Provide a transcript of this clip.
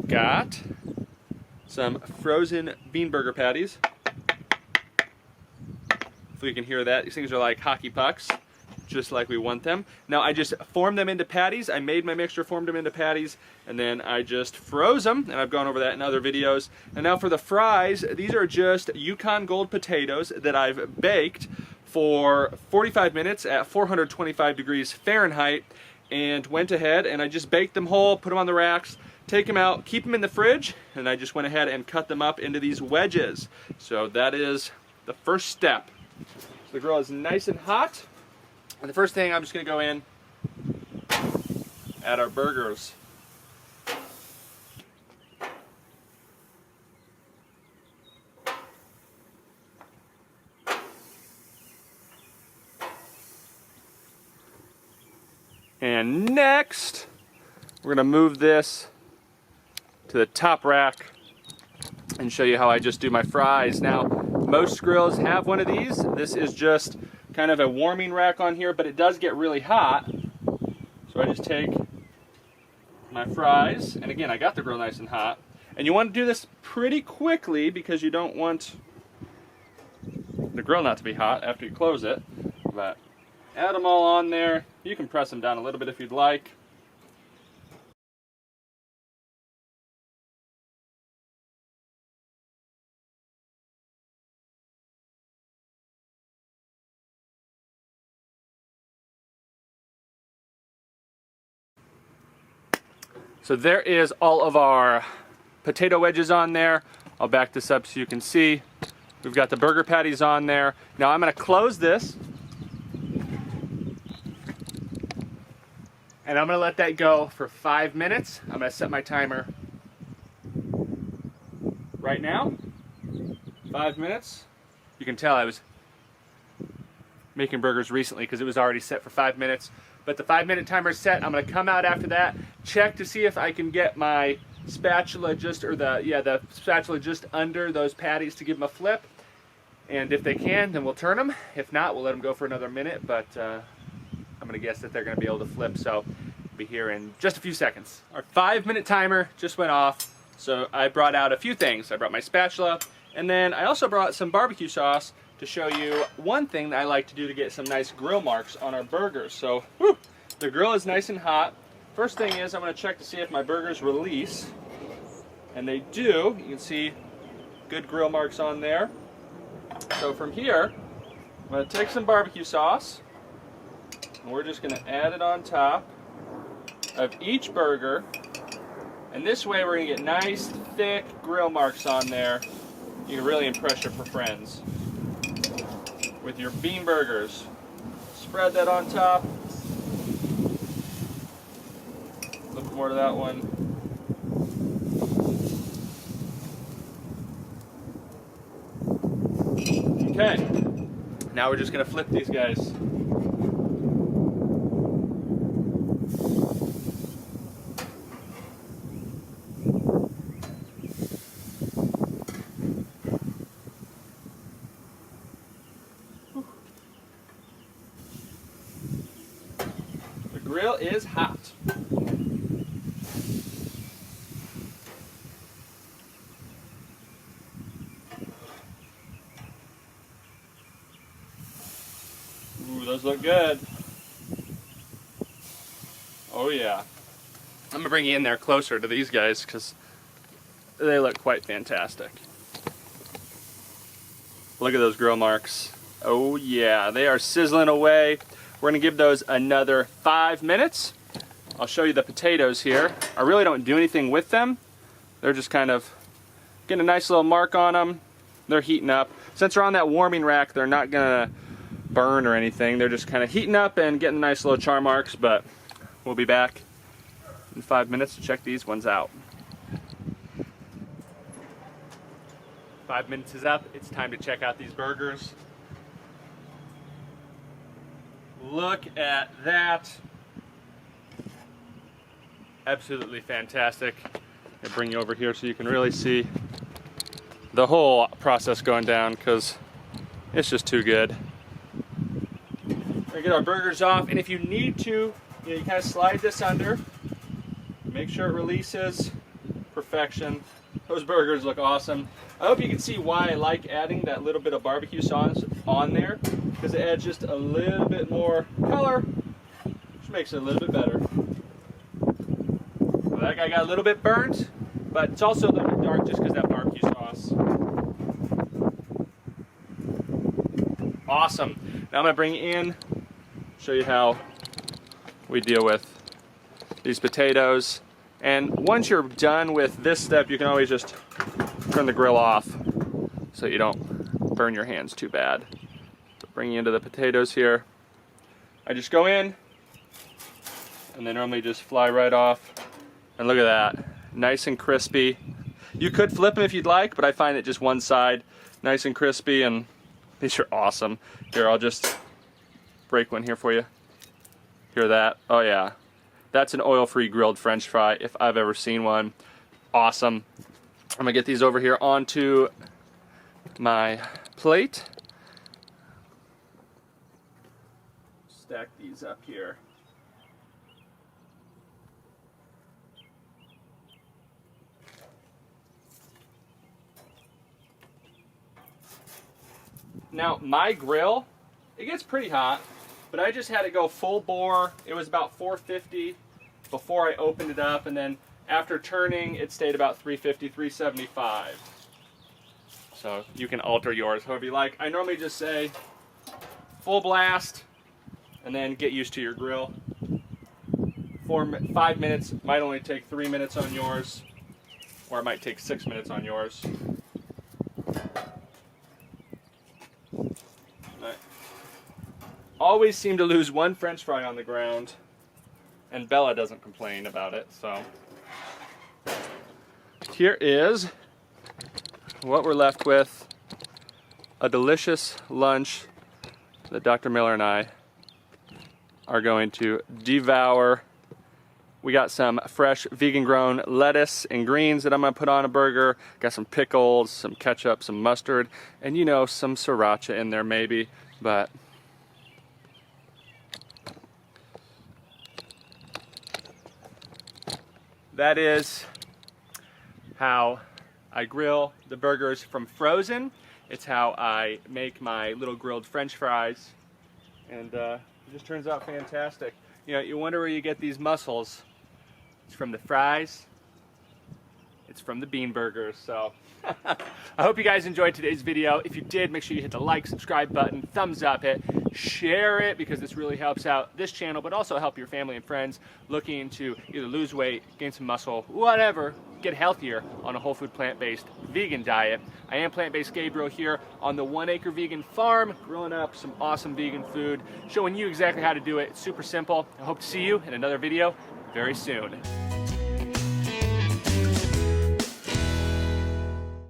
got some frozen bean burger patties. If you can hear that, these things are like hockey pucks, just like we want them. Now I just formed them into patties. I made my mixture, formed them into patties, and then I just froze them, and I've gone over that in other videos. And now for the fries, these are just Yukon Gold potatoes that I've baked for 45 minutes at 425 degrees Fahrenheit, and went ahead and I just baked them whole, put them on the racks, take them out, keep them in the fridge, and I just went ahead and cut them up into these wedges. So that is the first step. So the grill is nice and hot, and the first thing I'm just going to go in, add our burgers. And next, we're going to move this to the top rack and show you how I just do my fries. Now, most grills have one of these. This is just kind of a warming rack on here, but it does get really hot. So I just take my fries, and again, I got the grill nice and hot. And you want to do this pretty quickly because you don't want the grill not to be hot after you close it. But add them all on there. You can press them down a little bit if you'd like. So there is all of our potato wedges on there. I'll back this up so you can see. We've got the burger patties on there. Now I'm going to close this. And I'm going to let that go for 5 minutes. I'm going to set my timer right now. 5 minutes. You can tell I was making burgers recently because it was already set for 5 minutes. But the 5-minute timer is set. I'm going to come out after that, check to see if I can get my spatula just, or the spatula just under those patties to give them a flip. And if they can, then we'll turn them. If not, we'll let them go for another minute. But I'm going to guess that they're going to be able to flip. So be here in just a few seconds. Our 5-minute timer just went off. So I brought out a few things. I brought my spatula, and then I also brought some barbecue sauce to show you one thing that I like to do to get some nice grill marks on our burgers. So, whew, the grill is nice and hot. First thing is I'm going to check to see if my burgers release. And they do. You can see good grill marks on there. So from here, I'm going to take some barbecue sauce, and we're just going to add it on top of each burger. And this way we're going to get nice, thick grill marks on there. You can really impress your friends with your bean burgers. Spread that on top. A little bit more to that one. Okay, now we're just going to flip these guys. The grill is hot. Ooh, those look good. Oh yeah. I'm gonna bring you in there closer to these guys because they look quite fantastic. Look at those grill marks. Oh yeah, they are sizzling away. We're gonna give those another 5 minutes. I'll show you the potatoes here. I really don't do anything with them. They're just kind of getting a nice little mark on them. They're heating up. Since they're on that warming rack, they're not gonna burn or anything. They're just kind of heating up and getting nice little char marks, but we'll be back in 5 minutes to check these ones out. 5 minutes is up. It's time to check out these burgers. Look at that. Absolutely fantastic. I'll bring you over here so you can really see the whole process going down because it's just too good. We're gonna get our burgers off, and if you need to, you kind of slide this under, make sure it releases, perfection. Those burgers look awesome. I hope you can see why I like adding that little bit of barbecue sauce on there, because it adds just a little bit more color, which makes it a little bit better. Well, that guy got a little bit burnt, but it's also a little bit dark just because that barbecue sauce. Awesome. Now I'm going to bring in, show you how we deal with these potatoes. And once you're done with this step, you can always just turn the grill off so you don't burn your hands too bad. So bringing into the potatoes here, I just go in and they normally just fly right off. And look at that, nice and crispy. You could flip them if you'd like, but I find it just one side nice and crispy, and these are awesome. Here, I'll just break one here for you. Hear that? Oh yeah. That's an oil-free grilled French fry if I've ever seen one. Awesome. I'm gonna get these over here onto my plate. Stack these up here. Now, my grill, it gets pretty hot, but I just had to go full bore. It was about 450 before I opened it up, and then after turning, it stayed about 350, 375. So you can alter yours however you like. I normally just say full blast, and then get used to your grill. 5 minutes might only take 3 minutes on yours, or it might take 6 minutes on yours. Always seem to lose one French fry on the ground, and Bella doesn't complain about it. So here is what we're left with, a delicious lunch that Dr. Miller and I are going to devour. We got some fresh vegan grown lettuce and greens that I'm gonna put on a burger. Got some pickles, some ketchup, some mustard, and you know, some sriracha in there maybe, but that is how I grill the burgers from frozen. It's how I make my little grilled French fries, and it just turns out fantastic. You know, you wonder where you get these muscles. It's from the fries. It's from the bean burgers. So I hope you guys enjoyed today's video. If you did, make sure you hit the like, subscribe button, thumbs up it, share it, because this really helps out this channel, but also help your family and friends looking to either lose weight, gain some muscle, whatever, get healthier on a whole food plant-based vegan diet. I am Plant-Based Gabriel here on the 1 Acre Vegan Farm, grilling up some awesome vegan food, showing you exactly how to do it. It's super simple. I hope to see you in another video very soon.